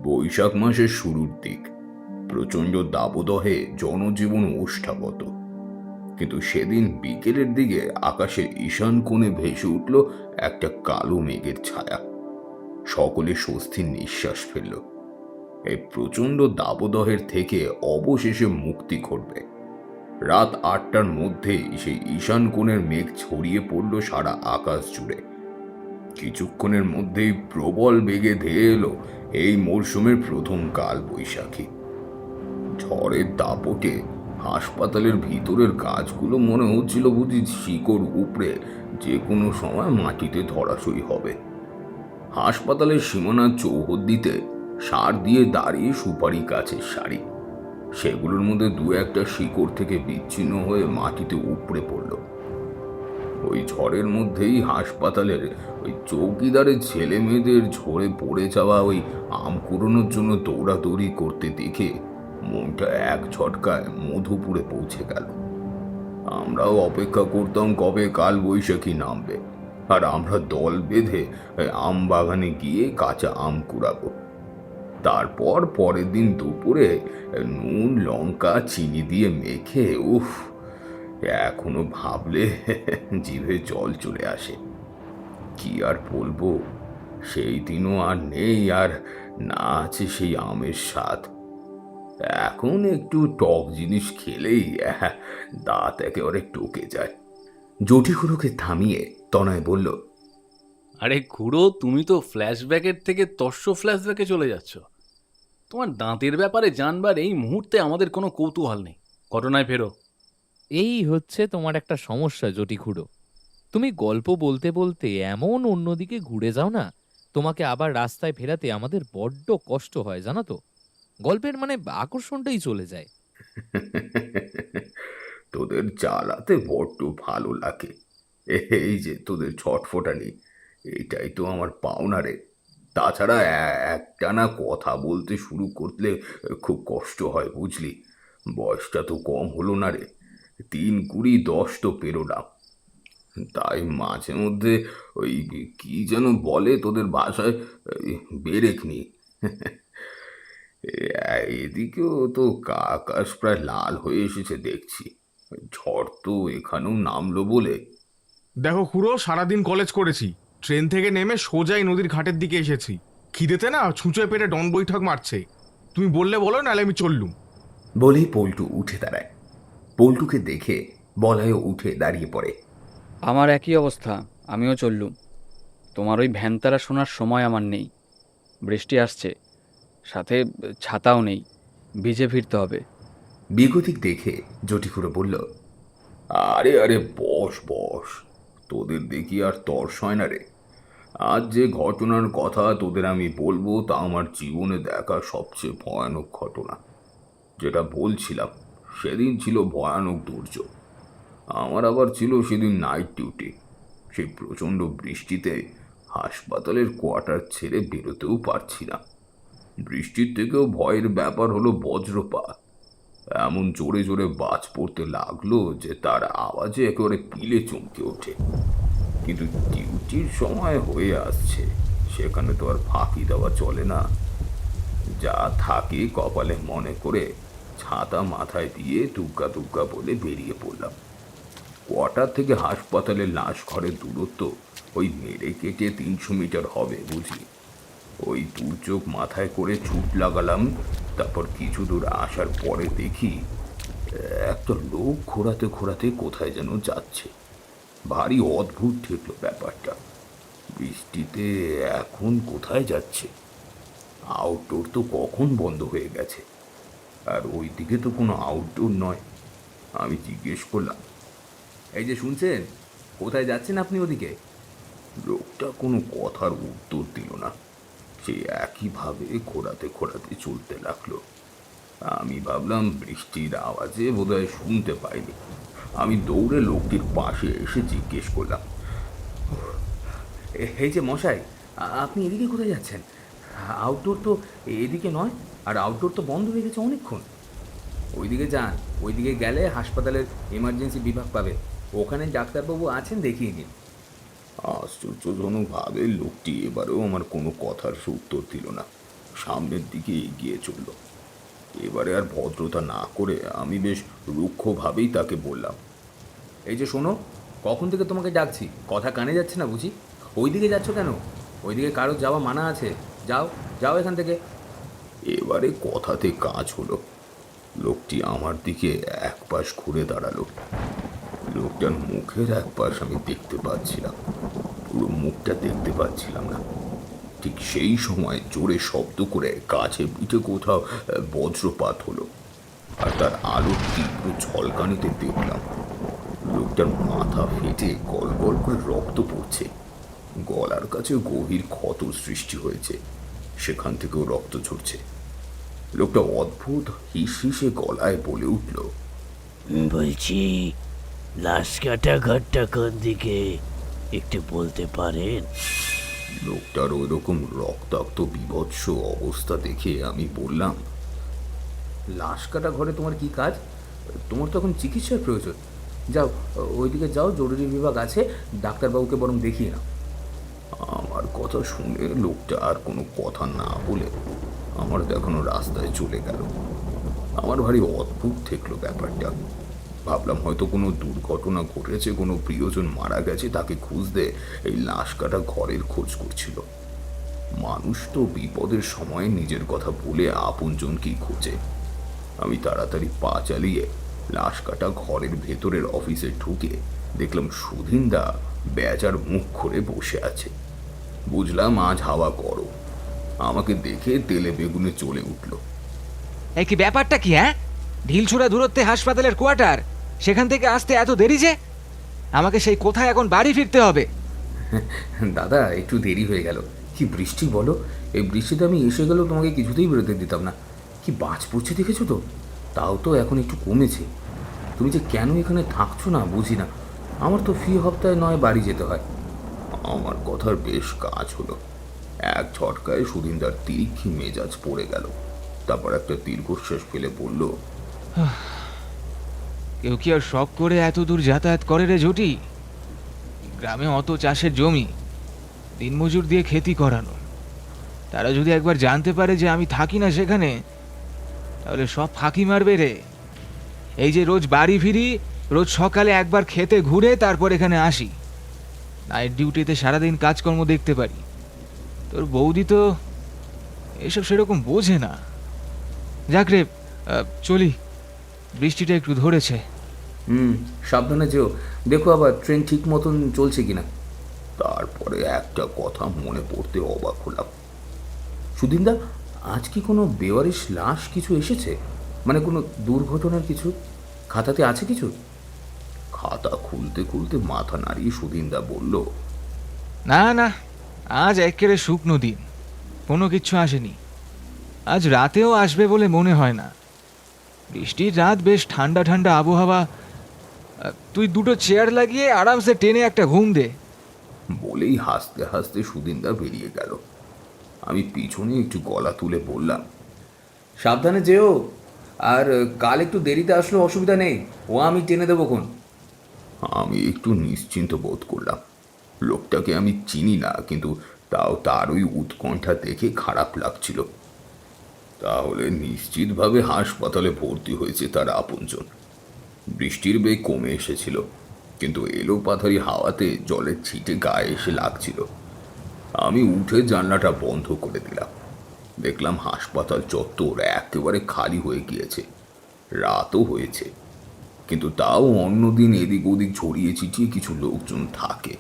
বৈশাখ মাসের শুরুর দিক। প্রচণ্ড দাবদাহে জনজীবন ওষ্ঠাগত। কিন্তু সেদিন বিকেলের দিকে আকাশের ঈশান কোণে ভেসে উঠল একটা কালো মেঘের ছায়া। সকলে স্বস্তির নিঃশ্বাস ফেলল। এই প্রচণ্ড দাবদাহের থেকে অবশেষে মুক্তি ঘটবে। রাত ৮টার মধ্যেই সেই ঈশান কোণের মেঘ ছড়িয়ে পড়ল সারা আকাশ জুড়ে। কিছুক্ষণের মধ্যেই প্রবল বেগে ধেয়ে এলো এই মরশুমের প্রথম কাল বৈশাখী। ঝড়ের দাপটে হাসপাতালের ভিতরের গাছগুলো মনে হচ্ছিল বুঝি শিকড় উপড়ে যে কোনো সময় মাটিতে ধরাশয়ী হবে। হাসপাতালের সীমানার চৌহদ্দিতে সার দিয়ে দাঁড়িয়ে সুপারি গাছের সারি। সেগুলোর মধ্যে দু একটা শিকড় থেকে বিচ্ছিন্ন হয়ে মাটিতে উপড়ে পড়ল। ওই ঝড়ের মধ্যেই হাসপাতালের ওই চৌকিদারের ছেলে মেয়েদের ঝরে পড়ে যাওয়া ওই আম কুড়োনোর জন্য দৌড়াদৌড়ি করতে দেখে মনটা এক ঝটকায় মধুপুরে পৌঁছে গেল। আমরাও অপেক্ষা করতাম কবে কাল বৈশাখী নামবে, আর আমরা দল বেঁধে আম বাগানে গিয়ে কাঁচা আম কুড়াবো। তারপর পরের দিন দুপুরে নুন লঙ্কা চিনি দিয়ে মেখে উফ, এখনো ভাবলে জিভে জল চলে আসে। কি আর বলবো, সেই দিনও আর নেই, আর না আছে সেই আমের স্বাদ। এখন একটু টক জিনিস খেলেই দাঁত একেবারে টকে যায়। জটিগুলোকে থামিয়ে তনয় বলল, আরে খুড়ো, তুমি তো ফ্ল্যাশব্যাকের থেকে ফ্ল্যাশব্যাকে চলে যাচ্ছ। তোমার দাঁতের ব্যাপারে জানবার এই মুহূর্তে আমাদের কোনো কৌতূহল নেই। ঘটনায় ফেরো। এই হচ্ছে তোমার একটা সমস্যা জটি খুড়ো। তুমি গল্প বলতে বলতে এমন অন্যদিকে ঘুরে যাও না, তোমাকে আবার রাস্তায় ফেরাতে আমাদের বড্ড কষ্ট হয় জানো তো। গল্পের মানে আকর্ষণটাই চলে যায়। তোদের জ্বালাতে বড্ড ভালো লাগে। এই যে তোদের ছটফটানি, এটাই তো আমার পাওনা রে। তাছাড়া একটানা কথা বলতে শুরু করলে খুব কষ্ট হয় বুঝলি। বয়সটা তো কম হলো না রে, ৩-২০-১০ তো পেরো না। তাই মাঝে মধ্যে ওই কি যেন বলে তোদের ভাষায়, বেরেক নি। এদিকেও তো আকাশ প্রায় লাল হয়ে এসেছে দেখছি। ঝড় তো এখানেও নামলো বলে। দেখো খুড়ো, সারাদিন কলেজ করেছি, ট্রেন থেকে নেমে সোজাই নদীর ঘাটের দিকে এসেছি। খিদেতে না ছুঁচোয় পেটে ডন বৈঠক মারছে। তুমি বললে বলো, নাহলে আমি চললুম। বলেই পল্টু উঠে দাঁড়ায়। পল্টুকে দেখে বলায়ও উঠে দাঁড়িয়ে পড়ে। আমার একই অবস্থা, আমিও চললুম। তোমার ওই ভ্যানতারা শোনার সময় আমার নেই। বৃষ্টি আসছে, সাথে ছাতাও নেই, ভিজে ফিরতে হবে। বিগতিক দেখে জটিখুড়ো বলল, আরে আরে বস বস, তোদের দেখি আর তর্স হয় না রে। আজ যে ঘটনার কথা তোদের আমি বলবো তা আমার জীবনে দেখা সবচেয়ে ভয়ানক ঘটনা। যেটা বলছিলাম, সেদিন ছিল ভয়ানক দুর্যোগ। আমার আবার ছিল সেদিন নাইট ডিউটি। সেই প্রচণ্ড বৃষ্টিতে হাসপাতালের কোয়ার্টার ছেড়ে বেরোতেও পারছি না। বৃষ্টির থেকেও ভয়ের ব্যাপার হলো বজ্রপাত। এমন জোরে জোরে বাজ পড়তে লাগলো যে তার আওয়াজে একেবারে পিলে চমকে ওঠে। কিন্তু ডিউটির সময় হয়ে আসছে, সেখানে তো আর ফাঁকি দেওয়া চলে না। যা থাকে কপালে মনে করে ছাতা মাথায় দিয়ে দুগ্গা দুগ্গা বলে বেরিয়ে পড়লাম। কোয়ার্টার থেকে হাসপাতালের লাশ ঘরের দূরত্ব ওই মেরে কেটে ৩০০ মিটার হবে বুঝলি। ওই দুর্যোগ মাথায় করে ছুট লাগালাম। তারপর কিছু দূর আসার পরে দেখি একটা লোক ঘোরাতে ঘোরাতে কোথায় যেন যাচ্ছে। ভারী অদ্ভুত ঠেকলো ব্যাপারটা। বৃষ্টিতে এখন কোথায় যাচ্ছে? আউটডোর তো কখন বন্ধ হয়ে গেছে, আর ওইদিকে তো কোনো আউটডোর নয়। আমি জিজ্ঞেস করলাম, এই যে শুনছেন, কোথায় যাচ্ছেন আপনি ওদিকে? লোকটা কোনো কথার উত্তর দিল না। সে একইভাবে ঘোরাতে ঘোরাতে চলতে লাগলো। আমি ভাবলাম বৃষ্টির আওয়াজে বোধহয় শুনতে পাইনি। আমি দৌড়ে লোকটির পাশে এসে জিজ্ঞেস করলাম, এই যে মশাই, আপনি এদিকে কোথায় যাচ্ছেন? আউটডোর তো এদিকে নয়, আর আউটডোর তো বন্ধ হয়ে গেছে অনেকক্ষণ। ওইদিকে যান, ওইদিকে গেলে হাসপাতালের এমার্জেন্সি বিভাগ পাবে, ওখানে ডাক্তারবাবু আছেন, দেখিয়ে নিন। আশ্চর্যজনকভাবে লোকটি এবারেও আমার কোনো কথার উত্তর দিল না। সামনের দিকে এগিয়ে চলল। এবারে আর ভদ্রতা না করে আমি বেশ রুক্ষভাবেই তাকে বললাম, এই যে শোনো, কখন থেকে তোমাকে ডাকছি, কথা কানে যাচ্ছে না বুঝি? ওইদিকে যাচ্ছ কেন? ওইদিকে কারো যাওয়া মানা আছে, যাও যাও এখান থেকে। এবারে কথাতে কাজ হলো। লোকটি আমার দিকে এক পাশ ঘুরে দাঁড়ালো। লোকটার মুখের এক পাশ আমি দেখতে পাচ্ছিলাম, পুরো মুখটা দেখতে পাচ্ছিলাম না। ঠিক সেই সময় জোরে শব্দ করে গাছে পিঠে কোথাও বজ্রপাত হলো, আর তার আলোর তীব্র ঝলকানিতে দেখলাম লোকটার মাথা ফেটে গল গল করে রক্ত পড়ছে। গলার কাছে গভীর ক্ষত সৃষ্টি হয়েছে, সেখান থেকেও রক্ত ঝরছে। লোকটা অদ্ভুত হিস হিসে গলায় বলে উঠল, বলছি লাশ কাটা ঘরটা কোন দিকে একটু বলতে পারেন? লোকটার ওই রকম রক্তাক্ত বিভৎস অবস্থা দেখে আমি বললাম, লাশ কাটা ঘরে তোমার কি কাজ? তোমার তো এখন চিকিৎসার প্রয়োজন। যাও ওইদিকে যাও, জরুরি বিভাগ আছে, ডাক্তারবাবুকে বরং দেখিয়ে নাও। আমার কথা শুনে লোকটা আর কোনো কথা না বলে আমার দেখানো রাস্তায় চলে গেল। আমার ভারী অদ্ভুত ঠেকলো ব্যাপারটা। ভাবলাম হয়তো কোনো দুর্ঘটনা ঘটেছে, কোনো প্রিয়জন মারা গেছে, তাকে খুঁজতে এই লাশ কাটা ঘরের খোঁজ করছিল। মানুষ তো বিপদের সময় নিজের কথা বলে আপনজনকেই খোঁজে। আমি তাড়াতাড়ি পা চালিয়ে লাশ কাটা ঘরের ভেতরের অফিসে ঢুকে দেখলাম সুধীনদা বেচার মুখ করে বসে আছে। বুঝলাম আজ হাওয়া গরম। আমাকে দেখে তেলে বেগুনে চলে উঠল। এই কি ব্যাপারটা কি? হ্যাঁ, ঢিলছুড়া দূরত্বে হাসপাতালের কোয়ার্টার, সেখান থেকে আসতে এত দেরি যে? আমাকে সেই কোথায় এখন বাড়ি ফিরতে হবে। দাদা একটু দেরি হয়ে গেল। কি বৃষ্টি বলো, এই বৃষ্টিতে আমি এসে গেলেও তোমাকে কিছুতেই বেরোতে দিতাম না। কি বাজ পড়ছে দেখেছো তো? তাও তো এখন একটু কমেছে। তুমি যে কেন এখানে থাকছো না বুঝি না। আমার তো ফি হপ্তাহে নয় বাড়ি যেতে হয়। আমার কথার বেশ কাজ হলো। এক ঝটকায় সুদিনদার তিরিক্ষি মেজাজ পড়ে গেল। তারপর একটা দীর্ঘশ্বাস ফেলে বলল, কেউ কি আর শখ করে এত দূর যাতায়াত করে রে জটি? গ্রামে অত চাষের জমি, দিনমজুর দিয়ে খেতি করানো, তারা যদি একবার জানতে পারে যে আমি থাকি না সেখানে, তাহলে সব ফাঁকি মারবে রে। এই যে রোজ বাড়ি ফিরি, রোজ সকালে একবার খেতে ঘুরে তারপর এখানে আসি, নাইট ডিউটিতে সারাদিন কাজকর্ম দেখতে পারি। তোর বৌদি তো এসব সেরকম বোঝে না। যাক রে, চলি, বৃষ্টিটা একটু ধরেছে। সাবধানে যেও, দেখো আবার ট্রেন ঠিক মতন চলছে কিনা। তারপরে একটা কথা মনে পড়তে অবাক হলাম। সুদিনদা, আজ কি কোনো বেওয়ারিশ লাশ কিছু এসেছে? মানে কোনো দুর্ঘটনার কিছু খাতাতে আছে কিছু? খাতা খুলতে খুলতে মাথা নাড়িয়ে সুদিনদা বলল, না না, আজ একেবারে শুকনো দিন, কোনো কিচ্ছু আসেনি। আজ রাতেও আসবে বলে মনে হয় না। বৃষ্টির রাত, বেশ ঠান্ডা ঠান্ডা আবহাওয়া। তুই দুটো চেয়ার লাগিয়ে আরামসে টেনে একটা ঘুম দে। বলেই হাসতে হাসতে সুদিনদা বেরিয়ে গেল। আমি পিছনে একটু গলা তুলে বললাম, সাবধানে যেও, আর কাল একটু দেরিতে আসলেও অসুবিধা নেই, ও আমি টেনে দেবো কোন। আমি একটু নিশ্চিন্ত বোধ করলাম। লোকটাকে আমি চিনি না, কিন্তু তাও তার ওই উৎকণ্ঠা দেখে খারাপ লাগছিল। তাহলে নিশ্চিতভাবে হাসপাতালে ভর্তি হয়েছে তার আপনজন। বৃষ্টির বেগ কমে এসেছিল, কিন্তু এলো পাথারি হাওয়াতে জলের ছিটে গায়ে এসে লাগছিল। আমি উঠে জানলাটা বন্ধ করে দিলাম। দেখলাম হাসপাতাল চত্বর একেবারে খালি হয়ে গিয়েছে। রাতও হয়েছে, কিন্তু তাও অন্যদিন এদিক ওদিক ছড়িয়ে ছিটিয়ে কিছু লোকজন থাকে।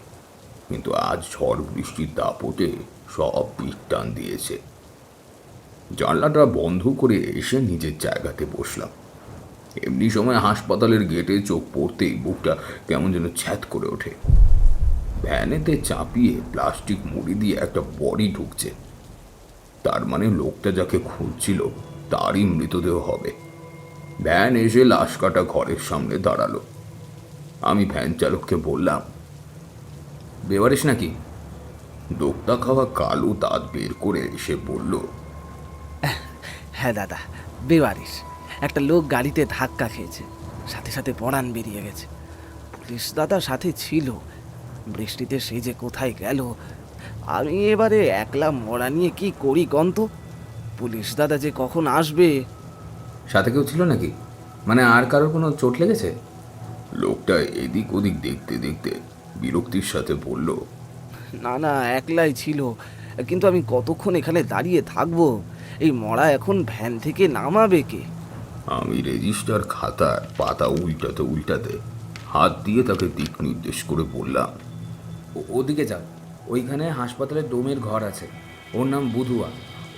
কিন্তু আজ ঝড় বৃষ্টির দাপটে সব পিঠ টান দিয়েছে। জানলাটা বন্ধ করে এসে নিজের জায়গাতে বসলাম। এমনি সময় হাসপাতালের গেটে চোখ পড়তেই বুকটা কেমন যেন ছ্যাঁত করে ওঠে। ভ্যানেতে চাপিয়ে প্লাস্টিক মুড়ি দিয়ে একটা বডি ঢুকছে। তার মানে লোকটা যাকে খুঁজছিল তারই মৃতদেহ হবে। ভ্যান এসে লাশ কাটা ঘরের সামনে দাঁড়ালো। আমি ভ্যান চালককে বললাম, বেওয়ারিশ নাকি? দোক্তা খাওয়া কালো দাঁত বের করে এসে বলল, হ্যাঁ দাদা, বেওয়ারিশ। একটা লোক গাড়িতে ধাক্কা খেয়েছে, সাথে সাথে পরাণ বেরিয়ে গেছে। পুলিশ দাদা সাথে ছিল। বৃষ্টিতে সে যে কোথায় গেল, আমি এবারে একলা মরা নিয়ে কি করি গন্ত। পুলিশ দাদা যে কখন আসবে। সাথে কেউ ছিল নাকি? মানে আর কারোর কোনো চোট লেগেছে? লোকটা এদিক ওদিক দেখতে দেখতে বিরক্তির সাথে বলল, না না, একলাই ছিল, কিন্তু আমি কতক্ষণ এখানে দাঁড়িয়ে থাকবো? এই মরা এখন ভ্যান থেকে নামাবে কে? আমি রেজিস্টার খাতার পাতা উল্টাতে উল্টাতে হাত দিয়ে তাকে দিক নির্দেশ করে বললাম, ওদিকে যাও, ওইখানে হাসপাতালের ডোমের ঘর আছে, ওর নাম বুধুয়া,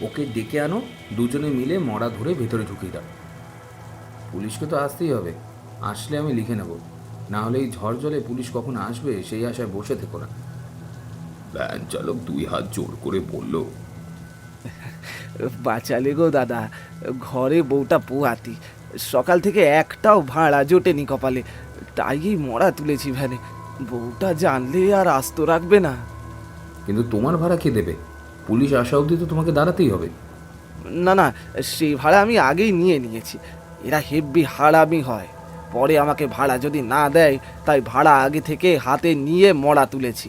ওকে ডেকে আনো, দুজনে মিলে মরা ধরে ভেতরে ঢুকিয়ে দাও। পুলিশকে তো আসতেই হবে, আসলে আমি লিখে নেব, না হলে এই ঝড় জলে পুলিশ কখন আসবে সেই আশায় বসে থেকো না। ভ্যান চালক 2 হাত জোর করে বলল, বাঁচালে গো দাদা, ঘরে বউটা পোয়াতি, সকাল থেকে একটাও ভাড়া জোটেনি কপালে, তাই এই মরা তুলেছি ভ্যানে। বউটা জানলে আর আস্ত রাখবে না। কিন্তু তোমার ভাড়া কে দেবে? পুলিশ আসা অবধি তো তোমাকে দাঁড়াতেই হবে। না না, সেই ভাড়া আমি আগেই নিয়ে নিয়েছি। এরা হেব্বি হারামি হয়, পরে আমাকে ভাড়া যদি না দেয়, তাই ভাড়া আগে থেকে হাতে নিয়ে মরা তুলেছি।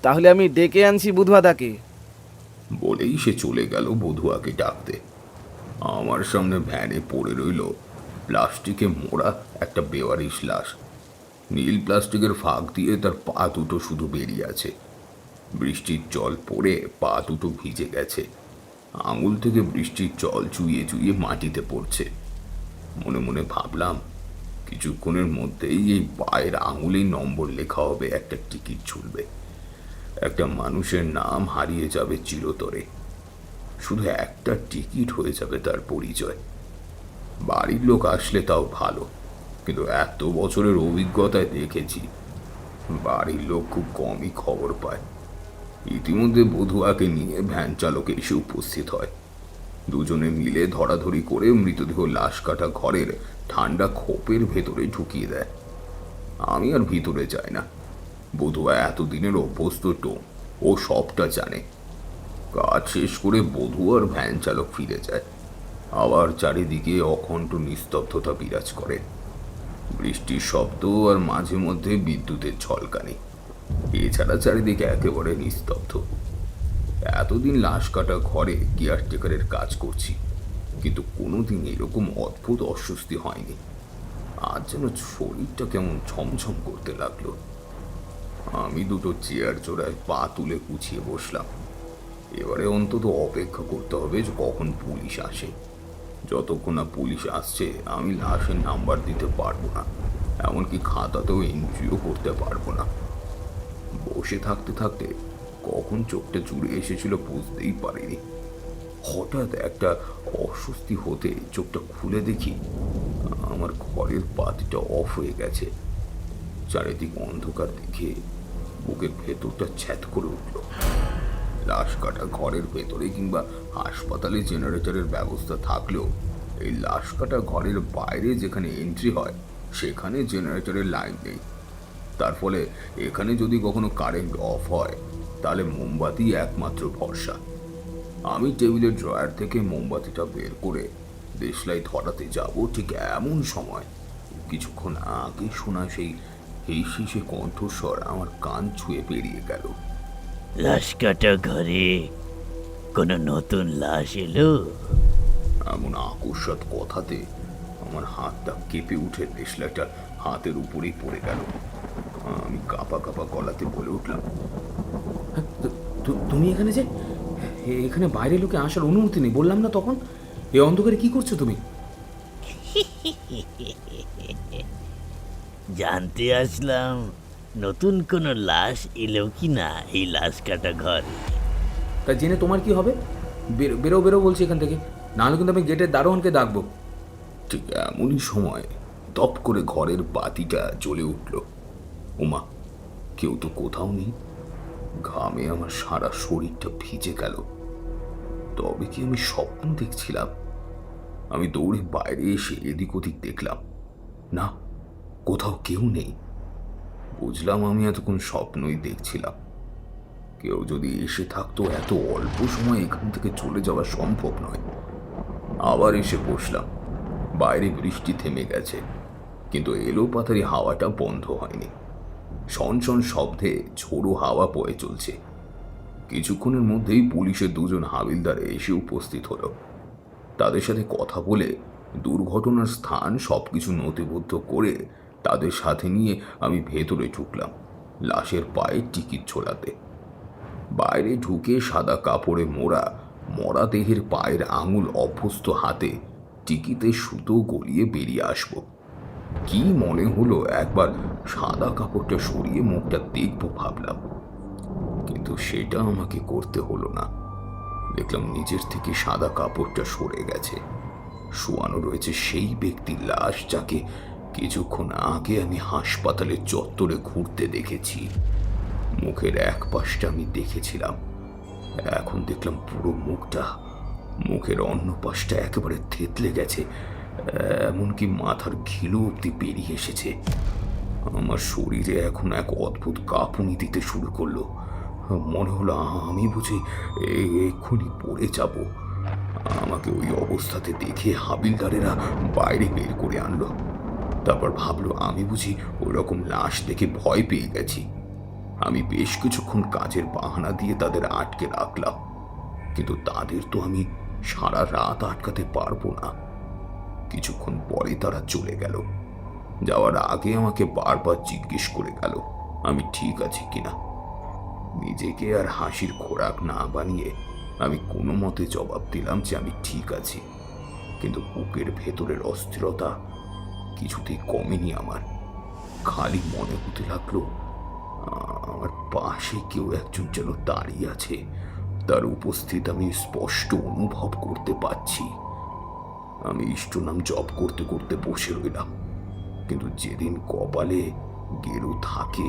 তাহলে আমি ডেকে আনছি বুধবাদাকে। বলেই সে চলে গেল বধুয়াকে ডাকতে। আমার সামনে ভ্যানে পড়ে রইল প্লাস্টিকে মোড়া একটা বেওয়ারিশ লাশ। নীল প্লাস্টিকের ফাঁক দিয়ে তার পা দুটো শুধু বেরিয়ে আছে। বৃষ্টির জল পড়ে পা দুটো ভিজে গেছে, আঙুল থেকে বৃষ্টির জল চুইয়ে চুইয়ে মাটিতে পড়ছে। মনে মনে ভাবলাম, কিছুক্ষণের মধ্যেই এই পায়ের আঙুলেই নম্বর লেখা হবে, একটা টিকিট ঝুলবে, একটা মানুষের নাম হারিয়ে যাবে চিরতরে, শুধু একটা টিকিট হয়ে যাবে তার পরিচয়। বাড়ির লোক আসলে তাও ভালো, কিন্তু এত বছরের অভিজ্ঞতায় দেখেছি বাড়ির লোক খুব কমই খবর পায়। ইতিমধ্যে বধুয়াকে নিয়ে ভ্যান চালক এসে উপস্থিত হয়। দুজনে মিলে ধরাধরি করে মৃতদেহ লাশ কাটা ঘরের ঠান্ডা খোপের ভেতরে ঢুকিয়ে দেয়। আমি আর ভিতরে যাই না, বধুয়া এতদিনের অভ্যস্ত টোন, ও সবটা জানে। কাজ শেষ করে বধুয়ার ভ্যান চালক ফিরে যায়। আবার চারিদিকে অখণ্ড নিস্তব্ধতা বিরাজ করে, বৃষ্টির শব্দ আর মাঝে মধ্যে বিদ্যুতের ঝলকানি, এছাড়া চারিদিকে একেবারে নিস্তব্ধ। এতদিন লাশ কাটা ঘরে কেয়ারটেকারের কাজ করছি, কিন্তু কোনোদিন এরকম অদ্ভুত অস্বস্তি হয়নি। আজ যেন শরীরটা কেমন ছমছম করতে লাগলো। আমি দুটো চেয়ার জোড়ায় পা তুলে গুছিয়ে বসলাম। এবারে অন্তত অপেক্ষা করতে হবে যে কখন পুলিশ আসে। যতক্ষণ না পুলিশ আসছে আমি লাশের নাম্বার দিতে পারবো না, এমনকি খাতাতেও এন্ট্রিও করতে পারবো না। বসে থাকতে থাকতে কখন চোখটা জুড়ে এসেছিল বুঝতেই পারিনি। হঠাৎ একটা অস্বস্তি হতে চোখটা খুলে দেখি আমার ঘরের বাতিটা অফ হয়ে গেছে। চারিদিক অন্ধকার দেখে বুকের ভেতরটা ছ্যাদ করে উঠল। লাশ কাটা ঘরের ভেতরে কিংবা হাসপাতালে জেনারেটরের ব্যবস্থা থাকলেও এই লাশ কাটা ঘরের বাইরে যেখানে এন্ট্রি হয় সেখানে জেনারেটরের লাইন নেই। তার ফলে এখানে যদি কখনো কারেন্ট অফ হয় তাহলে মোমবাতি একমাত্র ভরসা। আমি টেবিলের ড্রয়ার থেকে মোমবাতিটা বের করে দেশলাই ধরাতে যাব, ঠিক এমন সময় কিছুক্ষণ আগে শোনা সেই হেসে কণ্ঠস্বর আমার কান ছুঁয়ে পেরিয়ে গেল। লাশ কাটা ঘরে কোনো নতুন লাশ এলো? এমন আকস্মাৎ কথাতে আমার হাতটা কেঁপে উঠে দেশলাইটা হাতের উপরেই পড়ে গেল। আমি কাঁপা কাঁপা গলাতে বলে উঠলাম, তুমি এখানে যে? এখানে বাইরে লোকে আসার অনুমতি নেই, বললাম না তখন? এই অন্ধকারে কি করছো তুমি? জানতে আসলাম নতুন কোনো লাশ এলো কি না এই লাশ কাটা ঘরে। তা জেনে তোমার কি হবে? বেরো বেরো বলছি এখান থেকে, নাহলে কিন্তু আমি গেটের দারোয়ানকে ডাকবো। ঠিক এমনই সময় দপ করে ঘরের বাতিটা জ্বলে উঠল। ওমা, কেউ তো কোথাও নেই। ঘামে আমার সারা শরীরটা ভিজে গেল। তবে কি আমি স্বপ্ন দেখছিলাম? আমি দৌড়ে বাইরে এসে এদিক ওদিক দেখলাম, না, কোথাও কেউ নেই। বুঝলাম আমি এতক্ষণ স্বপ্নই দেখছিলাম। কেউ যদি এসে থাকতো এত অল্প সময় এখান থেকে চলে যাওয়া সম্ভব নয়। আবার এসে বসলাম। বাইরে বৃষ্টি থেমে গেছে, কিন্তু এলো পাতারি হাওয়াটা বন্ধ হয়নি। শনশন শব্দে ঝোড়ো হাওয়া বয়ে চলছে। কিছুক্ষণের মধ্যেই পুলিশের দুজন হাবিলদার এসে উপস্থিত হলো। তাদের সাথে কথা বলে দুর্ঘটনার স্থান সবকিছু নথিবদ্ধ করে তাদের সাথে নিয়ে আমি ভেতরে ঢুকলাম লাশের পায়ে টিকিট ছোলাতে। বাইরে ঢুকে সাদা কাপড়ে মরা দেহের পায়ের আঙুল অভ্যস্ত হাতে টিকিতে সুতো গলিয়ে বেরিয়ে আসব। কি মনে হলো একবার সাদা কাপড়টা সরিয়ে মুখটা দেখব ভাবলাম, কিন্তু সেটা আমাকে করতে হলো না। দেখলাম নিজের থেকে সাদা কাপড়টা সরে গেছে। শোয়ানো রয়েছে সেই ব্যক্তির লাশ যাকে কিছুক্ষণ আগে আমি হাসপাতালের চত্বরে ঘুরতে দেখেছি। মুখের এক পাশটা আমি দেখেছিলাম, এখন দেখলাম পুরো মুখটা। মুখের অন্য পাশটা একেবারে থেতলে গেছে, এমনকি মাথার ঘিলু অব্দি বেরিয়ে এসেছে। আমার শরীরে এখন এক অদ্ভুত কাঁপুনি দিতে শুরু করলো। মনে হলো আমি বুঝি এক্ষুনি পড়ে যাব। আমাকে ওই অবস্থাতে দেখে হাবিলদারেরা বাইরে বের করে আনলো। তারপর ভাবলো আমি বুঝি ওই রকম লাশ দেখে ভয় পেয়ে গেছি। আমি বেশ কিছুক্ষণ কাজের বাহানা দিয়ে তাদের আটকে রাখলাম, কিন্তু তাদের তো আমি সারা রাত আটকাতে পারবো না। কিছুক্ষণ পরে তারা চলে গেল। যাওয়ার আগে আমাকে বারবার জিজ্ঞেস করে গেল আমি ঠিক আছি কিনা। নিজেকে আর হাসির খোরাক না বানিয়ে আমি কোনো মতে জবাব দিলাম যে আমি ঠিক আছি, কিন্তু বুকের ভেতরের অস্থিরতা কিছুতেই কমেনি আমার। খালি মনে হতে লাগলো আমার পাশে কেউ একজন যেন দাঁড়িয়ে আছে, তার উপস্থিত আমি স্পষ্ট অনুভব করতে পারছি। আমি ইষ্ট নাম জপ করতে করতে বসে রইলাম, কিন্তু যেদিন কপালে গেরু থাকে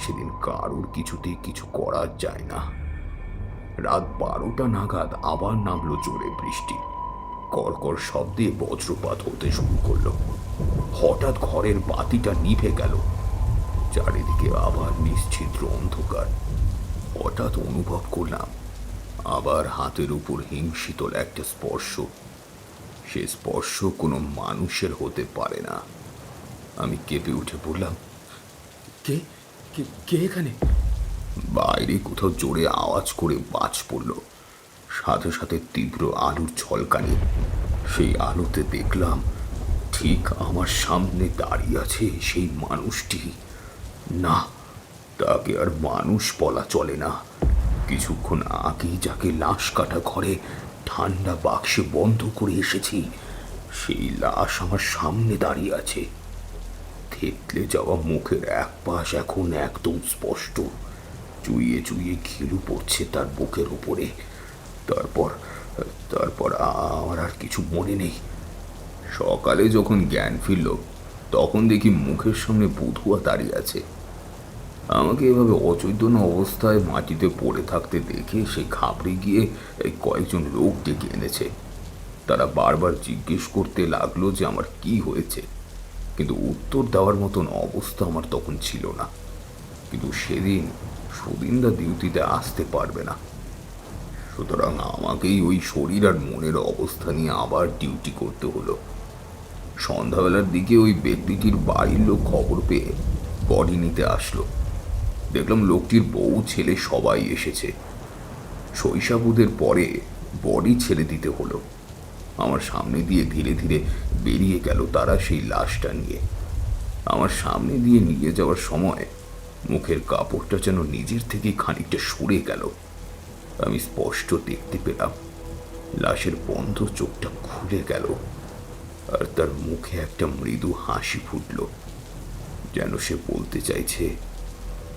সেদিন কারোর কিছুতেই কিছু করা যায় না। রাত 12টা নাগাদ আবার নামলো জোরে বৃষ্টি। কড়কড় শব্দে বজ্রপাত হতে শুরু করলো। হঠাৎ ঘরের বাতিটা নিভে গেল। চারিদিকে আবার নিশ্ছিদ্র অন্ধকার। হঠাৎ অনুভব করলাম আবার হাতের উপর হিমশীতল একটা স্পর্শ। সে স্পর্শ কোনো মানুষের হতে পারে না। আমি কেঁপে উঠে বললাম, কে কে কে এখানে? বাইরে কোথাও জোরে আওয়াজ করে বাজ পড়ল, সাথে সাথে তীব্র আলোর ঝলকানি। সেই আলোতে দেখলাম ঠিক আমার সামনে দাঁড়িয়ে আছে সেই মানুষটি। না, তাকে আর মানুষ বলা চলে না। কিছুক্ষণ আগেই যাকে লাশ কাটা ঘরে ঠান্ডা বাক্সে বন্ধ করে এসেছি, সেই লাশ আমার সামনে দাঁড়িয়ে আছে। থেতলে যাওয়া মুখের এক পাশ এখন একদম স্পষ্ট। চুইয়ে চুইয়ে ঘিলু পড়ছে তার বুকের উপরে। তারপর তারপর আমার আর কিছু মনে নেই। সকালে যখন জ্ঞান ফিরল তখন দেখি মুখের সামনে বুধুয়া দাঁড়িয়ে আছে। আমাকে এভাবে অচৈতন্য অবস্থায় মাটিতে পড়ে থাকতে দেখে সে ঘাবড়ে গিয়ে কয়েকজন লোক ডেকে এনেছে। তারা বারবার জিজ্ঞেস করতে লাগলো যে আমার কি হয়েছে, কিন্তু উত্তর দেওয়ার মতন অবস্থা আমার তখন ছিল না। কিন্তু সেদিন সুদিনদা ডিউটিতে আসতে পারবে না, সুতরাং আমাকেই ওই শরীর আর মনের অবস্থা নিয়ে আবার ডিউটি করতে হলো। সন্ধ্যাবেলার দিকে ওই ব্যক্তিটির বাড়ির লোক খবর পেয়ে বডি নিতে আসলো। দেখলাম লোকটির বউ ছেলে সবাই এসেছে। শৈশাবুদের পরে বডি ছেড়ে দিতে হলো। আমার সামনে দিয়ে ধীরে ধীরে বেরিয়ে গেল তারা সেই লাশটা নিয়ে। আমার সামনে দিয়ে নিয়ে যাওয়ার সময় মুখের কাপড়টা যেন নিজের থেকে খানিকটা সরে গেল। আমি স্পষ্ট দেখতে পেলাম লাশের বন্ধ চোখটা খুলে গেল, আর তার মুখে একটা মৃদু হাসি ফুটল, যেন সে বলতে চাইছে,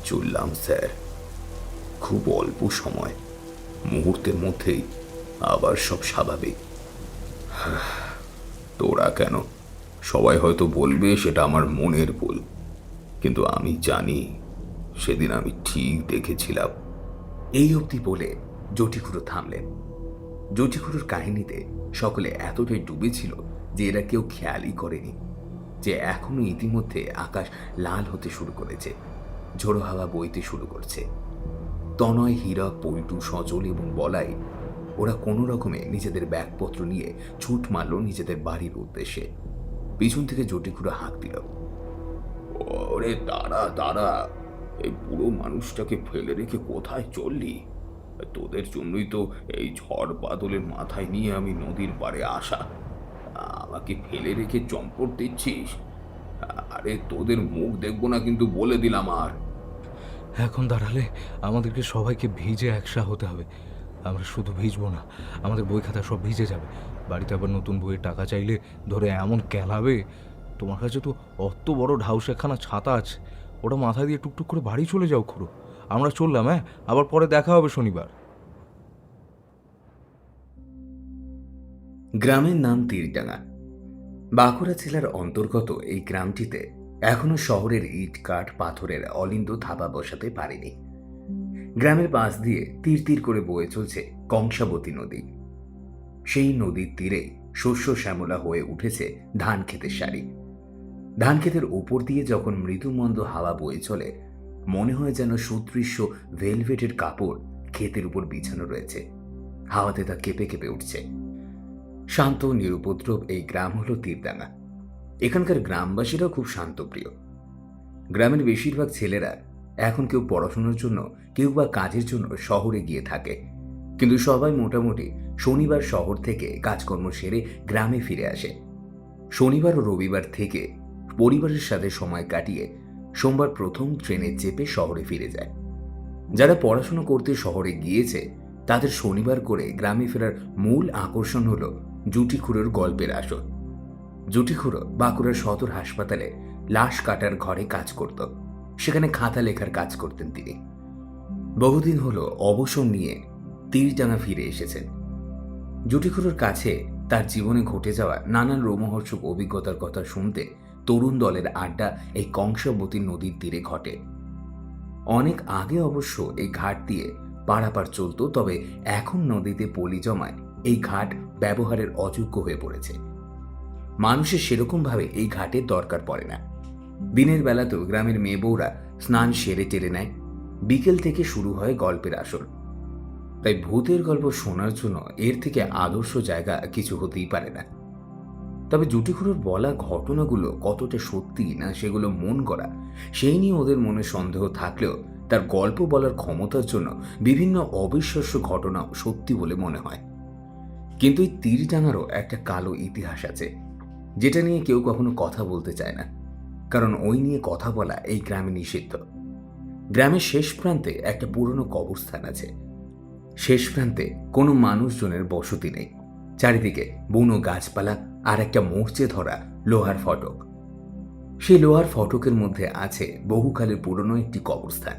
চললাম স্যার। খুব অল্প সময়, মুহূর্তের মধ্যেই আবার সব স্বাভাবিক। তোরা কেন? সবাই হয়তো বলবে সেটা আমার মনের ভুল, কিন্তু আমি জানি সেদিন আমি ঠিক দেখেছিলাম। এই অবধি বলে জটিখুড়ো থামলেন। জটিখুড়োর কাহিনীতে সকলে এতটাই ডুবেছিল যে এরা কেউ খেয়ালই করেনি যে এখনো ইতিমধ্যে আকাশ লাল হতে শুরু করেছে, ঝোড়ো হাওয়া বইতে শুরু করছে। তনয়, হীরক, পল্টু, সজল এবং বলাই ওরা কোনো রকমে নিজেদের ব্যাগপত্র নিয়ে ছুট মারল নিজেদের বাড়ির উদ্দেশ্যে। পিছন থেকে জটিখুড়ো হাঁক দিল, ওরে দাঁড়া দাঁড়া, এই বুড়ো মানুষটাকে ফেলে রেখে কোথায় চললি? তোদের জন্যই তো এই ঝড় বাদলের মাথায় নিয়ে আমি নদীর পাড়ে আসা। আমাকে ফেলে রেখে চম্পট দিচ্ছিস? আরে তোদের মুখ দেখবো না কিন্তু, বলে দিলাম। আর এখন দাঁড়ালে আমাদেরকে সবাইকে ভিজে একসা হতে হবে। আমরা শুধু ভিজবো না, আমাদের বই খাতা সব ভিজে যাবে। বাড়িতে আবার নতুন বইয়ের টাকা চাইলে ধরে এমন ক্যালাবে। তোমার কাছে তো অত বড় ঢাউস একখানা ছাতা আছে, ওটা মাথায় দিয়ে টুকটুক করে বাড়ি চলে যাও খুড়ো। আমরা চললাম, হ্যাঁ? আবার পরে দেখা হবে শনিবার। গ্রামের নাম তীরডাঙ্গা। বাঁকুড়া জেলার অন্তর্গত এই গ্রামটিতে এখনো শহরের ইট কাঠ পাথরের অলিন্দ থাবা বসাতে পারেনি। গ্রামের পাশ দিয়ে তীর তীর করে বয়ে চলছে কংসাবতী নদী। সেই নদীর তীরে শস্য শ্যামলা হয়ে উঠেছে ধান ক্ষেতের সারি। ধান ক্ষেতের উপর দিয়ে যখন মৃদুমন্দ হাওয়া বয়ে চলে, মনে হয় যেন সুদৃশ্য ভেলভেটের কাপড় ক্ষেতের উপর বিছানো রয়েছে। হাওয়াতে তা কেঁপে কেঁপে উঠছে। শান্ত নিরুপদ্রব এই গ্রাম হলো তীরডাঙ্গা। এখানকার গ্রামবাসীরাও খুব শান্তপ্রিয়। গ্রামের বেশিরভাগ ছেলেরা এখন কেউ পড়াশোনার জন্য, কেউ বা কাজের জন্য শহরে গিয়ে থাকে, কিন্তু সবাই মোটামুটি শনিবার শহর থেকে কাজকর্ম সেরে গ্রামে ফিরে আসে। শনিবার ও রবিবার থেকে পরিবারের সাথে সময় কাটিয়ে সোমবার প্রথম ট্রেনে চেপে শহরে ফিরে যায়। যারা পড়াশোনা করতে শহরে গিয়েছে তাদের শনিবার করে গ্রামে ফেরার মূল আকর্ষণ হলো জুটিখুড়োর গল্পের আসর। জুটিখুড়ো বাঁকুড়ার সদর হাসপাতালে লাশ কাটার ঘরে কাজ করত। সেখানে খাতা লেখার কাজ করতেন তিনি। বহুদিন হলো অবসর নিয়ে তীরডাঙ্গা ফিরে এসেছেন। জুটিখুড়োর কাছে তার জীবনে ঘটে যাওয়া নানান রোমহর্ষক অভিজ্ঞতার কথা শুনতে তরুণ দলের আড্ডা এই কংসাবতী নদীর তীরে ঘটে। অনেক আগে অবশ্য এই ঘাট দিয়ে পারাপার চলত, তবে এখন নদীতে পলি জমায় এই ঘাট ব্যবহারের অযোগ্য হয়ে পড়েছে। মানুষের সেরকমভাবে এই ঘাটের দরকার পড়ে না। দিনের বেলাতেও গ্রামের মেয়ে বউরা স্নান সেরে টেরে নেয়। বিকেল থেকে শুরু হয় গল্পের আসর। তাই ভূতের গল্প শোনার জন্য এর থেকে আদর্শ জায়গা কিছু হতেই পারে না। তবে জুটিখুড়োর বলা ঘটনাগুলো কতটা সত্যি না সেগুলো মন গড়া, সেই নিয়ে ওদের মনে সন্দেহ থাকলেও তার গল্প বলার ক্ষমতার জন্য বিভিন্ন অবিশ্বাস্য ঘটনা সত্যি বলে মনে হয়। কিন্তু এই তীরডাঙ্গারও একটা কালো ইতিহাস আছে, যেটা নিয়ে কেউ কখনো কথা বলতে চায় না, কারণ ওই নিয়ে কথা বলা এই গ্রামে নিষিদ্ধ। গ্রামের শেষ প্রান্তে একটা পুরনো কবরস্থান আছে। শেষ প্রান্তে কোনো মানুষজনের বসতি নেই। চারিদিকে বুনো গাছপালা আর একটা মরচে ধরা লোহার ফটক। সেই লোহার ফটকের মধ্যে আছে বহুকালের পুরনো একটি কবরস্থান।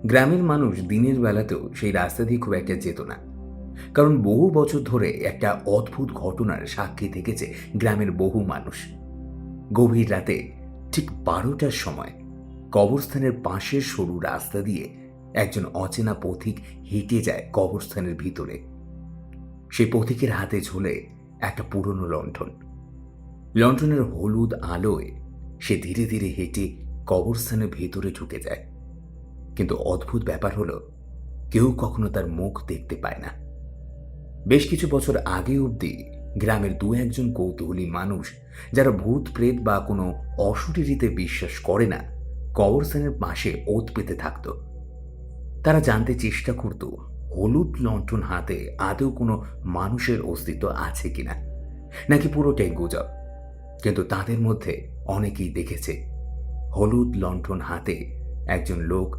গ্রামের মানুষ দিনের বেলাতেও সেই রাস্তা দিয়ে খুব একটা যেত না, কারণ বহু বছর ধরে একটা অদ্ভুত ঘটনার সাক্ষী থেকেছে গ্রামের বহু মানুষ। গভীর রাতে ঠিক 12টার সময় কবরস্থানের পাশের সরু রাস্তা দিয়ে একজন অচেনা পথিক হেঁটে যায় কবরস্থানের ভিতরে। সেই পথিকের হাতে ঝুলে একটা পুরনো লণ্ঠন। লণ্ঠনের হলুদ আলোয় সে ধীরে ধীরে হেঁটে কবরস্থানের ভেতরে ঢুকে যায়। কিন্তু অদ্ভুত ব্যাপার হলো, কেউ কখনো তার মুখ দেখতে পায় না। বেশ কিছু বছর আগে অবধি গ্রামের দু একজন কৌতূহলী মানুষ, যারা ভূত প্রেত বা কোনো অশরীরীতে বিশ্বাস করে না, কবরস্থানের পাশে ওত পেতে থাকত। তারা জানতে চেষ্টা করত হলুদ লণ্ঠন হাতে আদৌ কোনো মানুষের অস্তিত্ব আছে কিনা, নাকি পুরোটাই গুজব। কিন্তু তাদের মধ্যে অনেকেই দেখেছে হলুদ লণ্ঠন হাতে একজন লোক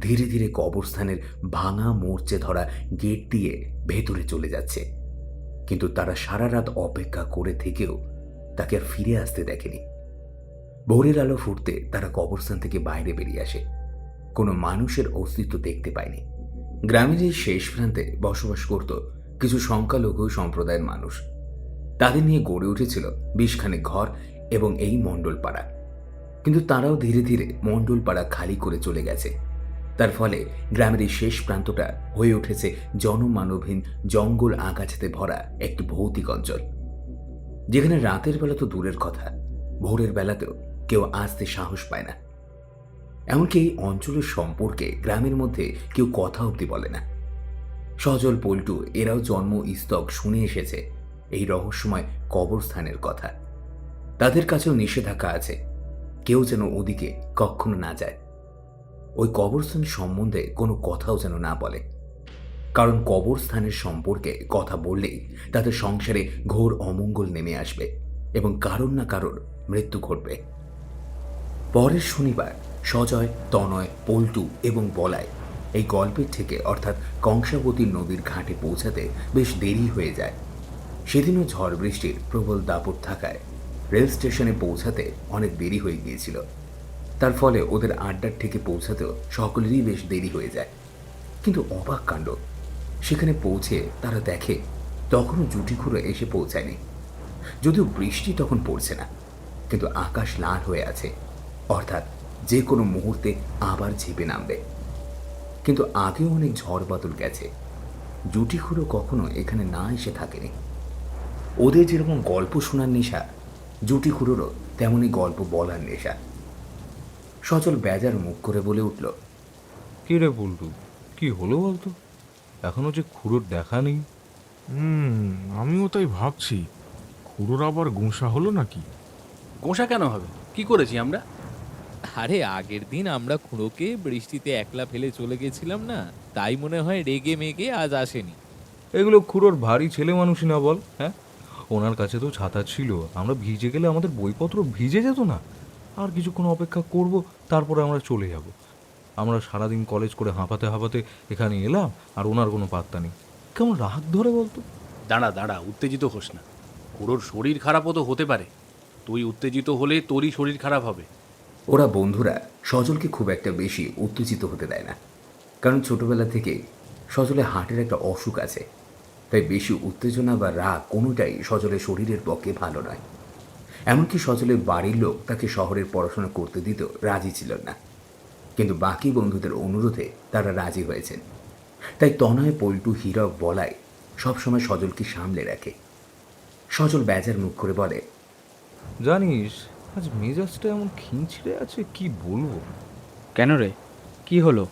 ধীরে ধীরে কবরস্থানের ভাঙা মরচে ধরা গেট দিয়ে ভেতরে চলে যাচ্ছে। কিন্তু তারা সারা রাত অপেক্ষা করে থেকেও তাকে আর ফিরে আসতে দেখেনি। ভোরের আলো ফুটতে তারা কবরস্থান থেকে বাইরে বেরিয়ে আসে। কোনো মানুষের অস্তিত্ব দেখতে পায়নি। গ্রামের এই শেষ প্রান্তে বসবাস করত কিছু সংখ্যালঘু সম্প্রদায়ের মানুষ। তাদের নিয়ে গড়ে উঠেছিল 20খানেক ঘর এবং এই মণ্ডলপাড়া। কিন্তু তারাও ধীরে ধীরে মণ্ডলপাড়া খালি করে চলে গেছে। তার ফলে গ্রামের এই শেষ প্রান্তটা হয়ে উঠেছে জনমানবহীন জঙ্গল আগাছাতে ভরা একটি ভৌতিক অঞ্চল, যেখানে রাতের বেলা তো দূরের কথা, ভোরের বেলাতেও কেউ আসতে সাহস পায় না। এমনকি এই অঞ্চলের সম্পর্কে গ্রামের মধ্যে কেউ কথা অবধি বলে না। সজল পল্টু এরাও জন্ম স্তক শুনে এসেছে এই রহস্যময় কবরস্থানের কথা। তাদের কাছেও নিষেধাজ্ঞা আছে, কেউ যেন ওদিকে কখনো না যায়, ওই কবরস্থান সম্বন্ধে কোনো কথাও যেন না বলে। কারণ কবরস্থানের সম্পর্কে কথা বললেই তাদের সংসারে ঘোর অমঙ্গল নেমে আসবে এবং কারোর না কারোর মৃত্যু ঘটবে। পরের শনিবার সজয়, তনয়, পল্টু এবং বলাই এই গল্পের থেকে অর্থাৎ কংসাবতী নদীর ঘাটে পৌঁছাতে বেশ দেরি হয়ে যায়। সেদিনও ঝড় বৃষ্টির প্রবল দাপট থাকায় রেল স্টেশনে পৌঁছাতে অনেক দেরি হয়ে গিয়েছিল। তার ফলে ওদের আড্ডার থেকে পৌঁছাতেও সকলেরই বেশ দেরি হয়ে যায়। কিন্তু অবাক কাণ্ড, সেখানে পৌঁছে তারা দেখে তখনও জুটিখুড়ো এসে পৌঁছায়নি। যদিও বৃষ্টি তখন পড়ছে না, কিন্তু আকাশ লাল হয়ে আছে, অর্থাৎ যে কোনো মুহূর্তে আবার ঝেঁপে নামবে। কিন্তু আগেও অনেক ঝড় বাদল গেছে, জুটিখুড়ো কখনো এখানে না এসে থাকেনি। ওদের যেরকম গল্প শোনার নেশা, জুটিখুড়োরও তেমনই গল্প বলার নেশা। সচল বেজার মুখ করে বলে উঠল, কি রে বল্টু, কি হলো বলতো? এখনো যে খুড়োর দেখা নেই। আমিও তাই ভাবছি, খুড়োর আবার গোঁসা হলো নাকি? গোঁসা কেন হবে? কি করেছি আমরা? আরে আগের দিন আমরা খুঁড়োকে বৃষ্টিতে একলা ফেলে চলে গেছিলাম না, তাই মনে হয় রেগে মেগে আজ আসেনি। এগুলো খুড়োর ভারী ছেলে মানুষই না বল? হ্যাঁ, ওনার কাছে তো ছাতা ছিল, আমরা ভিজে গেলে আমাদের বইপত্র ভিজে যেত না। আর কিছুক্ষণ অপেক্ষা করব, তারপরে আমরা চলে যাব। আমরা সারাদিন কলেজ করে হাঁপাতে হাঁপাতে এখানে এলাম, আর ওনার কোনো পাত্তা নেই। কেমন রাগ ধরে বলতো? দাঁড়া দাঁড়া, উত্তেজিত হোস না। ওর শরীর খারাপও তো হতে পারে। তুই উত্তেজিত হলে তোরই শরীর খারাপ হবে। ওরা বন্ধুরা সজলকে খুব একটা বেশি উত্তেজিত হতে দেয় না, কারণ ছোটবেলা থেকে সজলের হার্টের একটা অসুখ আছে। তাই বেশি উত্তেজনা বা রাগ কোনোটাই সজলের শরীরের পক্ষে ভালো নয়। এমনকি সজলের বাড়ির লোক তাকে শহরের পড়াশোনা করতে দিতে রাজি ছিল না, কিন্তু বাকি বন্ধুদের অনুরোধে তারা রাজি হয়েছেন। তাই তনয়, পল্টু, হীরক, বলাই সবসময় সজলকে সামলে রাখে। সজল বেজার মুখ করে বলে, জানিস, আজ মেজাজটা এমন খিঁচড়ে আছে, কি বলবো। কেন রে, কি হলো?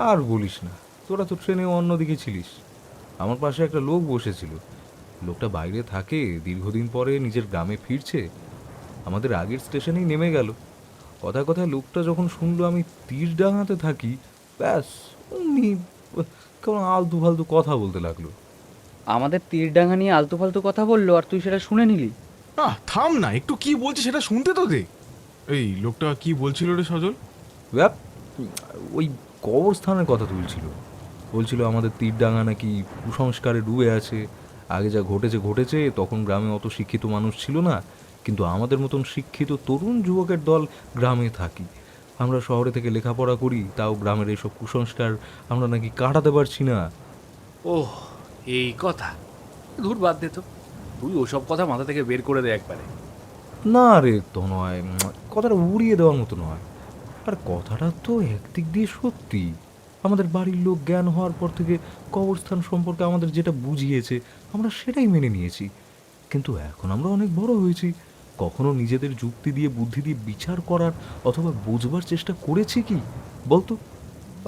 আর বলিস না, তোরা তো ট্রেনে অন্যদিকে ছিলিস। আমার পাশে একটা লোক বসেছিল। লোকটা বাইরে থাকে, দীর্ঘদিন পরে নিজের গ্রামে ফিরছে। আমাদের আগের স্টেশনেই নেমে গেল। কথায় কথায় লোকটা যখন শুনলো আমি তীরডাঙাতে থাকি, ব্যাস অমনি কেমন আলতু ফালতু কথা বলতে লাগলো। আমাদের তীরডাঙ্গা নিয়ে আলতু ফালতু কথা বললো, আর তুই সেটা শুনে নিলি? থাম না, একটু কি বলছে সেটা শুনতে তো দে। এই লোকটা কি বলছিল রে সজল? ব্যাপ, ওই কবরস্থানের কথা তুলছিল। বলছিল আমাদের তীরডাঙ্গা নাকি কুসংস্কারে ডুবে আছে। আগে যা ঘটেছে ঘটেছে, তখন গ্রামে অত শিক্ষিত মানুষ ছিল না, কিন্তু আমাদের মতন শিক্ষিত তরুণ যুবকের দল গ্রামে থাকি। আমরা শহরে থেকে লেখাপড়া করি, তাও গ্রামের এইসব কুসংস্কার আমরা নাকি কাটাতে পারছি না। ওহ, এই কথা। ধুর, বাদ দে তো। তুই ওসব কথা মাথা থেকে বের করে দে একবারে। না রে, তো নয়, কথাটা উড়িয়ে দেওয়ার মতো নয়। আর কথাটা তো একদিক দিয়ে সত্যি। আমাদের বাড়ির লোক জ্ঞান হওয়ার পর থেকে কবরস্থান সম্পর্কে আমাদের যেটা বুঝিয়েছে আমরা সেটাই মেনে নিয়েছি। কিন্তু এখন আমরা অনেক বড় হয়েছি, কখনো নিজেদের যুক্তি দিয়ে, বুদ্ধি দিয়ে বিচার করার অথবা বুঝবার চেষ্টা করেছি কি বলতো?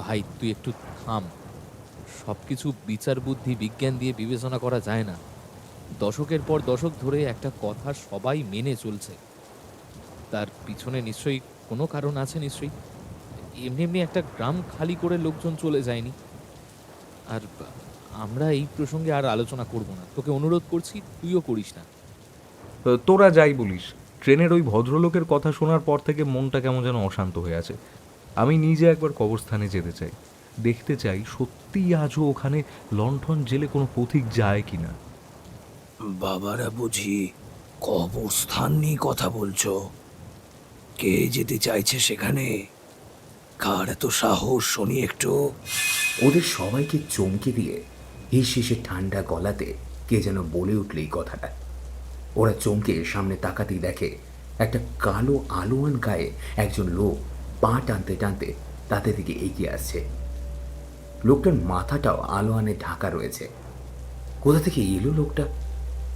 ভাই তুই একটু থাম। সবকিছু বিচার বুদ্ধি বিজ্ঞান দিয়ে বিবেচনা করা যায় না। দশকের পর দশক ধরে একটা কথা সবাই মেনে চলছে, তার পিছনে নিশ্চয়ই কোনো কারণ আছে। নিশ্চয়ই এমনি এমনি একটা গ্রাম খালি করে লোকজন চলে যায়নি। আর আমরা এই প্রসঙ্গে আর আলোচনা করব না, তোকে অনুরোধ করছি, তুইও করিস না। তোরা যাই বলিস, ট্রেনের ওই ভদ্রলোকের কথা শোনার পর থেকে মনটা কেমন যেন অশান্ত হয়ে আছে। আমি নিজে একবার কবরস্থানে যেতে চাই, দেখতে চাই সত্যিই আজও ওখানে লণ্ঠন জেলে কোনো পথিক যায় কিনা। বাবারা বুঝি কবরস্থান নিয়ে কথা বলছো? কে যেতে চাইছে সেখানে? কার এত সাহস শুনি একটু? ওদের সবাইকে চমকে দিয়ে হিস হিসে ঠান্ডা গলাতে কে যেন বলে উঠল এই কথাটা। ওরা চমকে সামনে তাকাতেই দেখে একটা কালো আলোয়ান গায়ে একজন লোক পা টানতে টানতে তাদের দিকে এগিয়ে আসছে। লোকটার মাথাটাও আলোয়ানে ঢাকা রয়েছে। কোথা থেকে এলো লোকটা?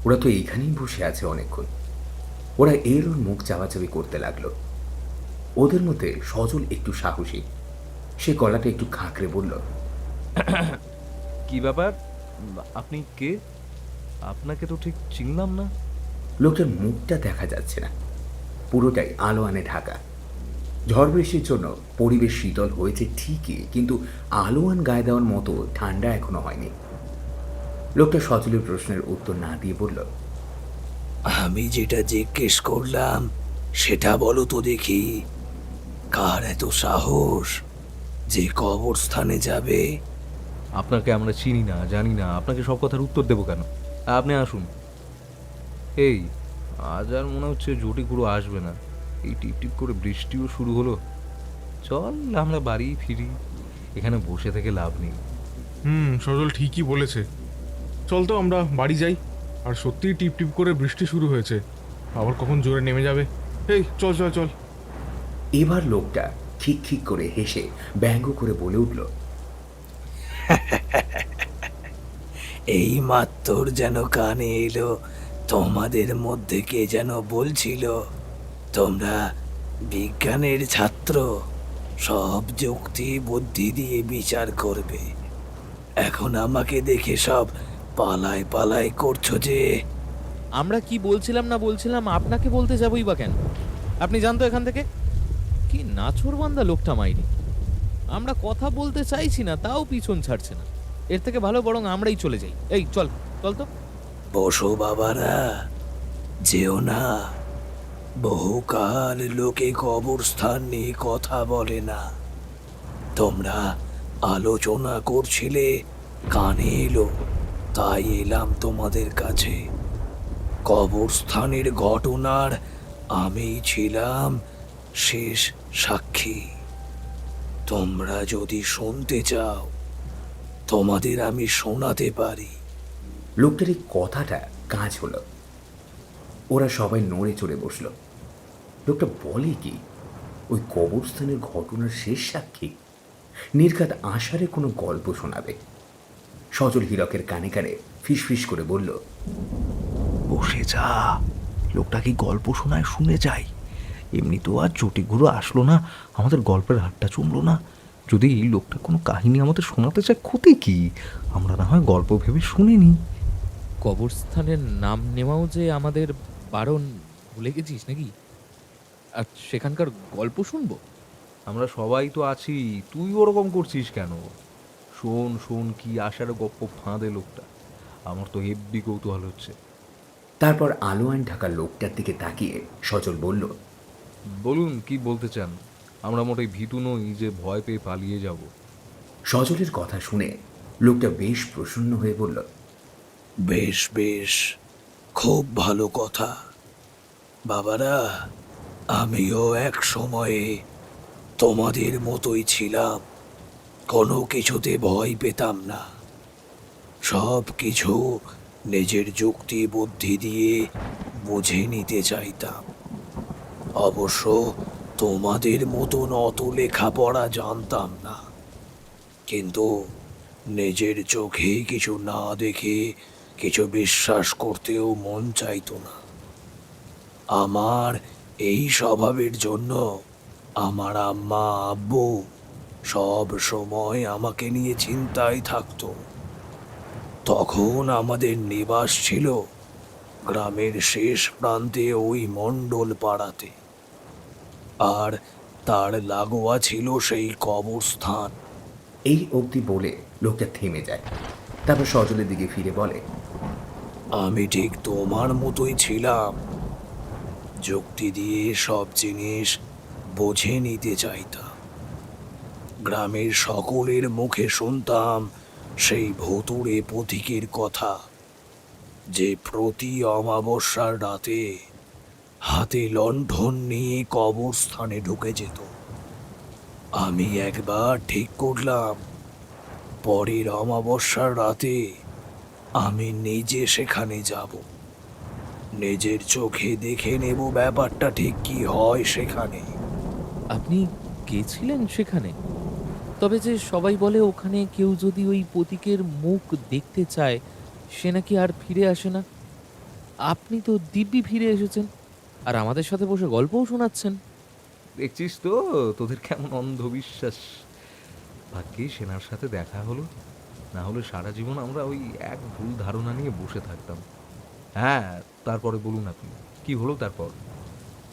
ওরা তো এইখানেই বসে আছে অনেকক্ষণ। ওরা এর ওর মুখ চাপাচাপি করতে লাগলো। ওদের মধ্যে সজল একটু সাহসী, সে গলাটা একটু খাঁকড়ে বলল, কি ব্যাপার, আপনি কে? আপনাকে তো ঠিক চিনলাম না। লোকটার মুখটা দেখা যাচ্ছে না, পুরোটাই আলোয়ানে ঢাকা। ঝড় বৃষ্টির জন্য পরিবেশ শীতল হয়েছে ঠিকই, কিন্তু আলোয়ান গায়ে দেওয়ার মতো ঠান্ডা এখনো হয়নি। লোকটা সজলের প্রশ্নের উত্তর না দিয়ে বলল, আমি যেটা জিজ্ঞেস করলাম সেটা বলো তো দেখি। কার এত সাহস যে কবরস্থানে যাবে? আপনাকে আমরা চিনি না, জানি না, আপনাকে সব কথার উত্তর দেবো কেন? আপনি আসুন। এই, আজ আর মনে হচ্ছে জটি খুঁড়ো আসবে না। এই টিপ টিপ করে বৃষ্টিও শুরু হলো। চল আমরা বাড়ি ফিরি, এখানে বসে থেকে লাভ নেই। সজল ঠিকই বলেছে। চল তো আমরা বাড়ি যাই। আর সত্যিই টিপ টিপ করে বৃষ্টি শুরু হয়েছে, আবার কখন জোরে নেমে যাবে। এই চল চল চল। এবার লোকটা খিক খিক করে হেসে ব্যঙ্গ করে বলে উঠল, এই মাত্র যেন কানে এলো তোমাদের মধ্যে কে যেন বলছিল তোমরা বিজ্ঞানের ছাত্র, সব যুক্তি বুদ্ধি দিয়ে বিচার করবে। এখন আমাকে দেখে সব পালায় পালায় করছো যে। আমরা কি বলছিলাম না বলছিলাম আপনাকে বলতে যাবই বা কেন? আপনি জানতো এখান থেকে? কি নাছোড়বান্দা লোকটা মাইরি। আমরা কথা বলতে চাইছি না, তাও পিছন ছাড়ছে না। এর থেকে ভালো বরং আমরাই চলে যাই। এই চল চল তো। বসো বাবারা, যেও না। বহুকাল লোকে কবরস্থান নিয়ে কথা বলে না। তোমরা আলোচনা করছিলে, কানে এলো, তাই এলাম তোমাদের কাছে। কবরস্থানের ঘটনার আমি ছিলাম শেষ সাক্ষী। তোমরা যদি শুনতে চাও তোমাদের আমি শোনাতে পারি। লোকটার এই কথাটা কাজ হলো। ওরা সবাই নড়ে চড়ে বসল। লোকটা বলে কি ওই কবরস্থানের ঘটনার শেষ সাক্ষী? নির্ঘাত আষাঢ়ে কোনো গল্প শোনাবে। সজল হীরকের কানে কানে ফিসফিস করে বলল, বসে যা, লোকটা কি গল্প শোনায়, শুনে যাই। এমনি তো আর জটিগুলো আসলো না, আমাদের গল্পের হাটটা জমলো না। যদি এই লোকটা কোনো কাহিনী আমাদের শোনাতে চায়, ক্ষতি কি? আমরা না হয় গল্প ভেবে শুনে নিই। কবরস্থানের নাম নেওয়াও যে আমাদের বারণ, ভুলে গেছিস নাকি? আর সেখানকার গল্প শুনবো? আমরা সবাই তো আছি, তুই ওরকম করছিস কেন? শোন শোন, কি আসার গপ্প ফাঁদে লোকটা। আমার তো হেব্বি কৌতূহল হচ্ছে। তারপর আলোয়ান ঢাকা লোকটার দিকে তাকিয়ে সজল বলল, বলুন, কি বলতে চান? আমরা মোটেই ভীতু নই যে ভয় পেয়ে পালিয়ে যাব। সজলের কথা শুনে লোকটা বেশ প্রসন্ন হয়ে বলল, বেশ বেশ, খুব ভালো কথা। বাবারা, আমিও এক সময়ে তোমাদের মতোই ছিলাম। কোনো কিছুতে ভয় পেতাম না, সব কিছু নিজের যুক্তি বুদ্ধি দিয়ে বুঝে নিতে চাইতাম। অবশ্য তোমাদের মতন অত লেখাপড়া জানতাম না, কিন্তু নিজের চোখে কিছু না দেখে কিছু বিশ্বাস করতেও মন চাইতো না। আমার এই স্বভাবের জন্য আমার আম্মা আব্বু সব সময় আমাকে নিয়ে চিন্তায় থাকতো। তখন আমাদের নিবাস ছিল গ্রামের শেষ প্রান্তে ওই মণ্ডল পাড়াতে, আর তার লাগোয়া ছিল সেই কবরস্থান। এই অবধি বলে লোকটা থেমে যায়। তারপর সজলের দিকে ফিরে বলে, আমি ঠিক তোমার মতোই ছিলাম, যুক্তি দিয়ে সব জিনিস বুঝে নিতে চাইতাম। গ্রামের সকলের মুখে শুনতাম সেই ভুতুড়ে পথিকের কথা, যে প্রতি অমাবস্যার রাতে হাতে লণ্ঠন নিয়ে কবরস্থানে ঢুকে যেত। আমি একবার ঠিক করলাম, পরের অমাবস্যার রাতে আমি নিজে সেখানে যাব, নিজের চোখে দেখে নেব ব্যাপারটা ঠিক কি হয় সেখানে। আপনি গেছিলেন সেখানে? তবে যে সবাই বলে ওখানে কেউ যদি ওই পথিকের মুখ দেখতে চায় সে নাকি আর ফিরে আসে না। আপনি তো দিব্যি ফিরে এসেছেন, আর আমাদের সাথে বসে গল্পও শোনাচ্ছেন। দেখছিস তো তোদের কেমন অন্ধবিশ্বাস। ভাগ্যে সেনার সাথে দেখা হলো, না হলে সারা জীবন আমরা ওই এক ভুল ধারণা নিয়ে বসে থাকতাম। হ্যাঁ, তারপরে বলুন আপনি, কি হলো তারপর?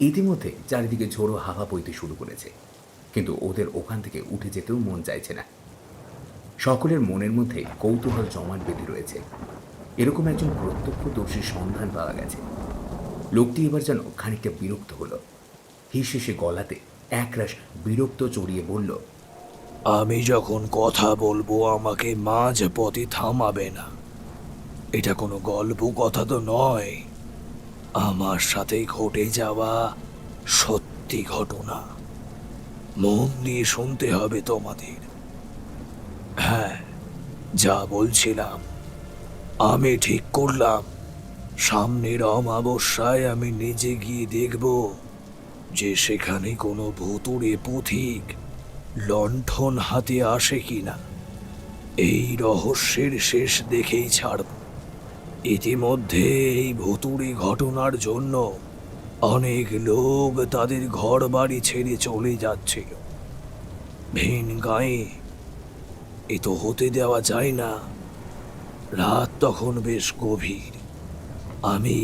ইতিমধ্যে চারিদিকে ঝোড়ো হাওয়া বইতে শুরু করেছে। কিন্তু ওদের ওখান থেকে উঠে যেতেও মন চাইছে না। সকলের মনের মধ্যে কৌতূহল জমাট বেঁধে রয়েছে। এরকম একজন প্রত্যক্ষদর্শীর সন্ধান পাওয়া গেছে। লোকটি এবার যেন খানিকটা বিরক্ত হলো। হিসেসে গলাতে একরাশ বিরক্ত চড়িয়ে বলল, আমি যখন কথা বলবো আমাকে মাঝ পথে থামাবে না। এটা কোনো গল্প কথা তো নয়, আমার সাথে ঘটে যাওয়া সত্যি ঘটনা। মন দিয়ে শুনতে হবে তোমাদের। হ্যাঁ, যা বলছিলাম, আমি ঠিক করলাম সামনের অমাবস্যায় আমি নিজে গিয়ে দেখব যে সেখানে কোনো ভুতুড়ে পথিক লণ্ঠন হাতে আসে কিনা। এই রহস্যের শেষ দেখেই ছাড়ব। ইতিমধ্যে এই ভুতুড়ে ঘটনার জন্য অনেক লোক তাদের ঘর বাড়ি ছেড়ে চলে যাচ্ছিল ভিন গাঁয়ে। এ তো হতে দেওয়া যায় না। রাত তখন বেশ গভীর। আমি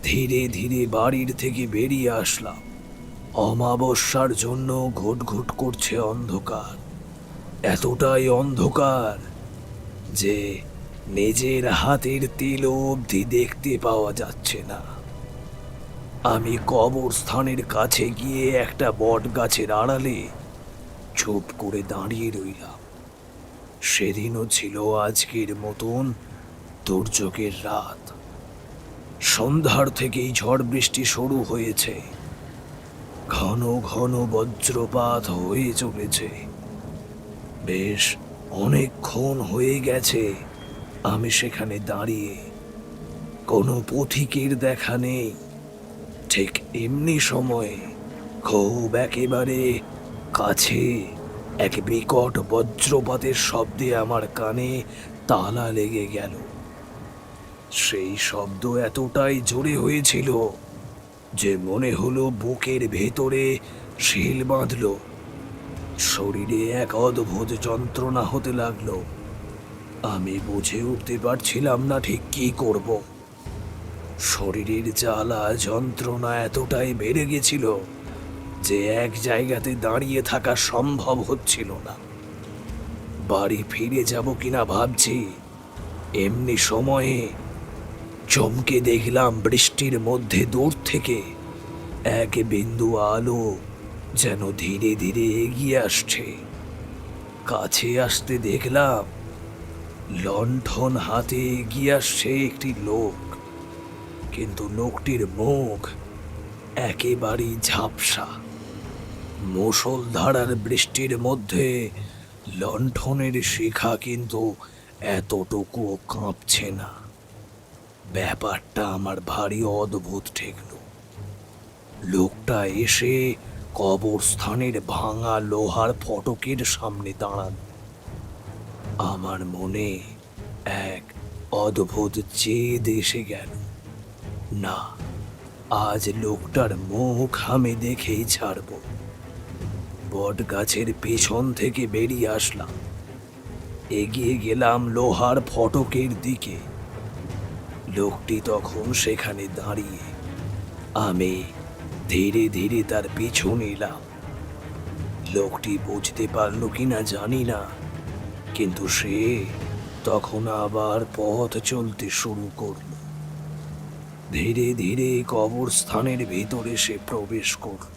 ধীরে ধীরে বাড়ির থেকে বেরিয়ে আসলাম। অমাবস্যার জন্য ঘুটঘুট করছে অন্ধকার, এতটাই অন্ধকার যে নিজের হাতের তিল অবধি দেখতে পাওয়া যাচ্ছে না। আমি কবরস্থানের কাছে গিয়ে একটা বট গাছের আড়ালে চুপ করে দাঁড়িয়ে রইলাম। সেদিনও ছিল আজকের মতন দুর্যোগের রাত। সন্ধ্যার থেকেই ঝড় বৃষ্টি শুরু হয়েছে। ঘন ঘন বজ্রপাত হয়ে চলেছে। বেশ অনেকক্ষণ হয়ে গেছে আমি সেখানে দাঁড়িয়ে। কোনো পথিকের দেখা নেই। ঠিক এমনি সময়ে খুব একেবারে কাছে এক বিকট বজ্রপাতের শব্দে আমার কানে তালা লেগে গেল। সেই শব্দ এতটাই জোরে হয়েছিল যে মনে হলো বুকের ভেতরে শিল বাঁধল। শরীরে এক অদ্ভুত যন্ত্রণা হতে লাগলো। আমি বুঝে উঠতে পারছিলাম না ঠিক কি করব। শরীরের জ্বালা যন্ত্রণা এতটাই বেড়ে গেছিল যে এক জায়গাতে দাঁড়িয়ে থাকা সম্ভব হচ্ছিল না। বাড়ি ফিরে যাব কিনা ভাবছি, এমনি সময়ে চমকে দেখলাম বৃষ্টির মধ্যে দূর থেকে এক বিন্দু আলো যেন ধীরে ধীরে এগিয়ে আসছে। কাছে আসতে দেখলাম লণ্ঠন হাতে এগিয়ে আসছে একটি লোক, কিন্তু লোকটির মুখ একেবারেই ঝাপসা। মুষলধারার বৃষ্টির মধ্যে লণ্ঠনের শিখা কিন্তু এতটুকুও কাঁপছে না। ব্যাপারটা আমার ভারী অদ্ভুত ঠেকল। লোকটা এসে কবরস্থানের ভাঙা লোহার ফটকের সামনে দাঁড়ালো। আমার মনে এক অদ্ভুত জেদ এসে গেল। না, আজ লোকটার মুখ আমি দেখেই ছাড়ব। বট গাছের পেছন থেকে বেরিয়ে আসলাম। এগিয়ে গেলাম লোহার ফটকের দিকে। লোকটি তখন সেখানে দাঁড়িয়ে। আমি ধীরে ধীরে তার পিছু নিলাম। লোকটি বুঝতে পারলো কিনা জানি না, কিন্তু সে তখন আবার পথ চলতে শুরু করল। ধীরে ধীরে কবরস্থানের ভিতরে সে প্রবেশ করল,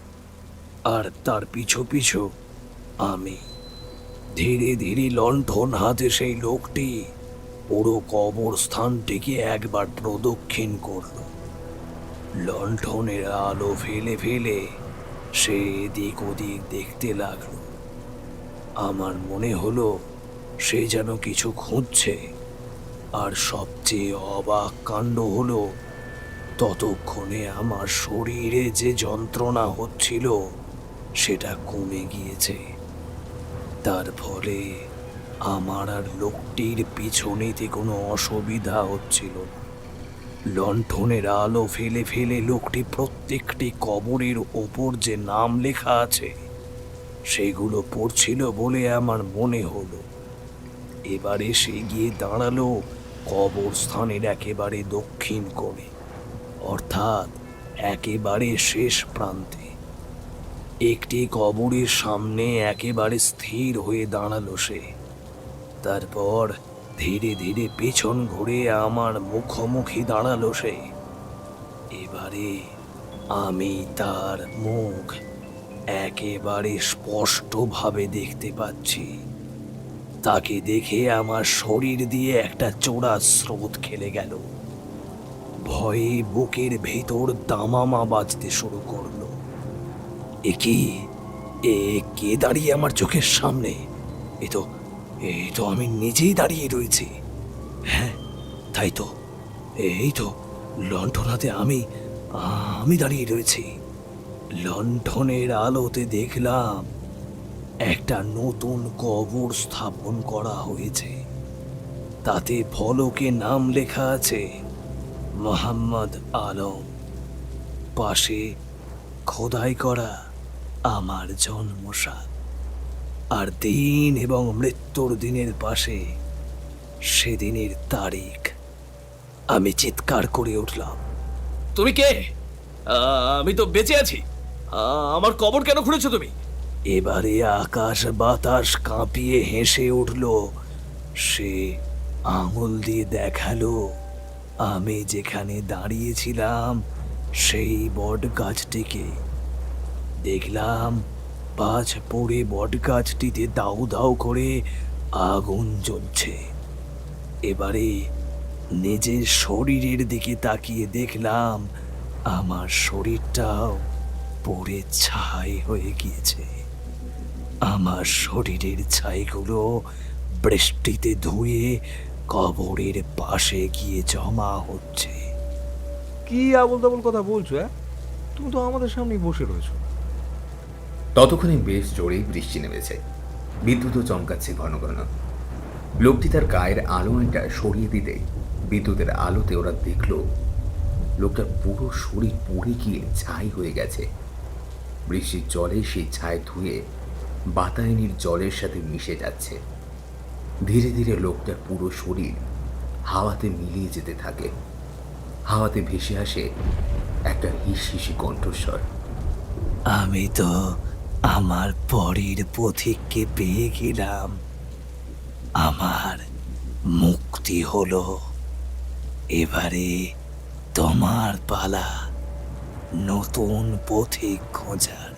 আর তার পিছু পিছু আমি। ধীরে ধীরে লণ্ঠন হাতে সেই লোকটি পুরো কবরস্থানটিকে একবার প্রদক্ষিণ করল। লণ্ঠনের আলো ফেলে ফেলে সে এদিক ওদিক দেখতে লাগলো। আমার মনে হলো সে যেন কিছু খুঁজছে। আর সবচেয়ে অবাক কাণ্ড হলো, ততক্ষণে আমার শরীরে যে যন্ত্রণা হচ্ছিল সেটা কমে গিয়েছে। তার ফলে আমার আর লোকটির পিছনেতে কোনো অসুবিধা হচ্ছিল না। লণ্ঠনের আলো ফেলে ফেলে লোকটি প্রত্যেকটি কবরের ওপর যে নাম লেখা আছে সেগুলো পড়ছিল বলে আমার মনে হলো। এবারে সে গিয়ে দাঁড়ালো কবরস্থানের একেবারে দক্ষিণ কোণে, অর্থাৎ একেবারে শেষ প্রান্তে। একটি কবরের সামনে একেবারে স্থির হয়ে দাঁড়ালো সে। তারপর ধীরে ধীরে পেছন ঘুরে আমার মুখোমুখি দাঁড়ালো সে। এবারে আমি তার মুখ একেবারে স্পষ্টভাবে দেখতে পাচ্ছি। তাকে দেখে আমার শরীর দিয়ে একটা চোরা স্রোত খেলে গেল। ভয়ে বুকের ভেতর দামামা বাজতে শুরু করলো। এ কে দাঁড়িয়ে আমার চোখের সামনে? এ তো আমি নিজেই দাঁড়িয়ে রয়েছি। হ্যাঁ, তাই তো, এই তো লণ্ঠন হাতে আমি দাঁড়িয়ে রয়েছি। লণ্ঠনের আলোতে দেখলাম একটা নতুন কবর স্থাপন করা হয়েছে। তাতে ফলকে নাম লেখা আছে মোহাম্মদ আলম। পাশে খোদাই করা আমার জন্মসাল, আর দিন এবং মৃত্যুর দিনের পাশে সেদিনের তারিখ। আমি চিৎকার করে উঠলাম, তুমি কে? আমি তো বেঁচে আছি, আমার কবর কেন খুঁড়েছো তুমি? এবারে আকাশ বাতাস কাঁপিয়ে হেসে উঠল। সে আঙুল দিয়ে দেখালো আমি যেখানে দাঁড়িয়েছিলাম সেই বট গাছটিকে। দেখলাম পাঁচ পড়ে বট গাছটিতে দাউ দাউ করে আগুন জ্বলছে। এবারে নিজের শরীরের দিকে তাকিয়ে দেখলাম আমার শরীরটাও পড়ে ছাই হয়ে গিয়েছে। আমার শরীরের ছাইগুলো বৃষ্টিতে ধুয়ে কবরের পাশে গিয়ে জমা হচ্ছে। কি আবল তাবল কথা বলছো? তুমি তো আমাদের সামনেই বসে রয়েছো। ততক্ষণে বেশ জোরেই বৃষ্টি নেমেছে, বিদ্যুৎও চমকাচ্ছে ঘন ঘন। লোকটি তার গায়ের আলোটা সরিয়ে দিতে বিদ্যুতের আলোতে ওরা দেখল লোকটার পুরো শরীর পুড়ে গিয়ে ছাই হয়ে গেছে। বৃষ্টির জলে সেই ছাই ধুয়ে বাতায়নির জলের সাথে মিশে যাচ্ছে। ধীরে ধীরে লোকটার পুরো শরীর হাওয়াতে মিলিয়ে যেতে থাকে। হাওয়াতে ভেসে আসে একটা হিসহিসি কণ্ঠস্বর। আমি তো আমার পরের পথিককে পেয়ে গেলাম। আমার মুক্তি হলো। এবারে তোমার পালা নতুন পথিক খোঁজার।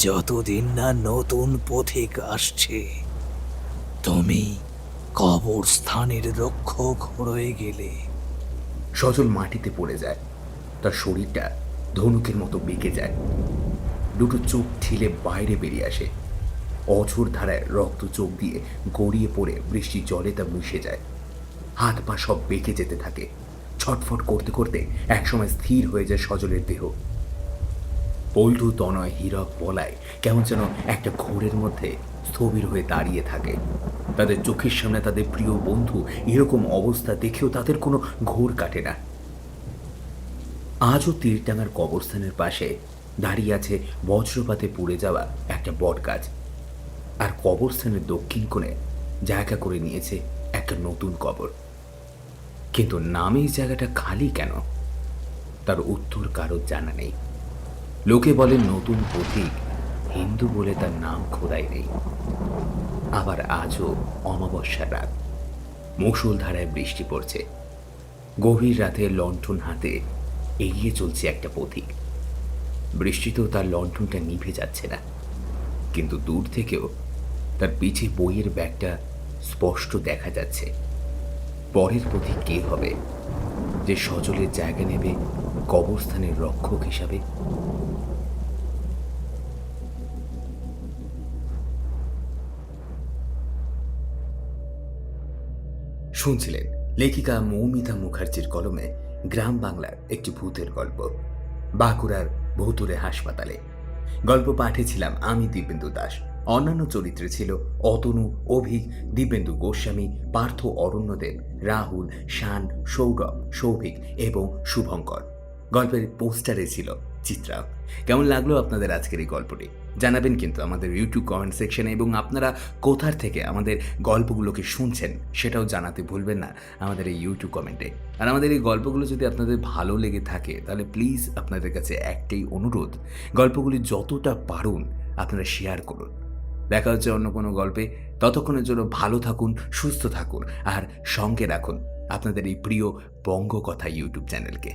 যতদিন না নতুন পথিক আসছে, তুমি কবরস্থানের রক্ষক হয়ে গেলে। সজল মাটিতে পড়ে যায়, তার শরীরটা ধনুকের মতো বেঁকে যায়। দুটো চোখ ঠেলে বাইরে বেরিয়ে আসে। অঝোর ধারায় রক্ত চোখ দিয়ে গড়িয়ে পড়ে বৃষ্টির জলে তা মিশে যায়। হাত পা সব বেঁকে যেতে থাকে। ছটফট করতে করতে একসময় স্থির হয়ে যায় সজলের দেহ। পল্টু, তনয়, হীরক, পলায় কেমন যেন একটা ঘোরের মধ্যে স্থবির হয়ে দাঁড়িয়ে থাকে। তাদের চোখের সামনে তাদের প্রিয় বন্ধু এরকম অবস্থা দেখেও তাদের কোনো ঘোর কাটে না। আজও তীরটাঙ্গার কবরস্থানের পাশে দাঁড়িয়ে আছে বজ্রপাতে পুড়ে যাওয়া একটা বট গাছ। আর কবরস্থানের দক্ষিণ কোণে জায়গা করে নিয়েছে একটা নতুন কবর। কিন্তু নামেই জায়গাটা খালি কেন, তার উত্তর কারোর জানা নেই। লোকে বলে নতুন পথিক হিন্দু বলে তার নাম খোদাই নেই। আবার আজও অমাবস্যার রাত, মুষলধারায় বৃষ্টি পড়ছে। গভীর রাতে লণ্ঠন হাতে এগিয়ে চলছে একটা পথিক। বৃষ্টিতেও তার লণ্ঠনটা নিভে যাচ্ছে না, কিন্তু দূর থেকেও তার পিছে বইয়ের ব্যাগটা স্পষ্ট দেখা যাচ্ছে। পরের পথিক কে হবে যে সজলের জায়গা নেবে কবরস্থানের রক্ষক হিসাবে? শুনছিলেন লেখিকা মৌমিতা মুখার্জির কলমে গ্রাম বাংলার একটি ভূতের গল্প, বাঁকুড়ার ভুতুড়ে হাসপাতালে। গল্প পাঠিয়েছিলাম আমি, দিব্যেন্দু দাস। অন্যান্য চরিত্রে ছিল অতনু, অভিক, দিব্যেন্দু গোস্বামী, পার্থ, অরণ্যদেব, রাহুল, শান, সৌরভ, সৌভিক এবং শুভঙ্কর। গল্পের পোস্টারে ছিল চিত্রা। কেমন লাগলো আপনাদের আজকের এই গল্পটি? জানাবেন কিন্তু আমাদের ইউটিউব কমেন্ট সেকশনে, এবং আপনারা কোথার থেকে আমাদের গল্পগুলোকে শুনছেন সেটাও জানাতে ভুলবেন না আমাদের এই ইউটিউব কমেন্টে। আর আমাদের এই গল্পগুলো যদি আপনাদের ভালো লেগে থাকে তাহলে প্লিজ আপনাদের কাছে একটাই অনুরোধ, গল্পগুলি যতটা পারুন আপনারা শেয়ার করুন। দেখা হচ্ছে অন্য কোনো গল্পে, ততক্ষণের জন্য ভালো থাকুন, সুস্থ থাকুন, আর সঙ্গে রাখুন আপনাদের এই প্রিয় বঙ্গকথা ইউটিউব চ্যানেলকে।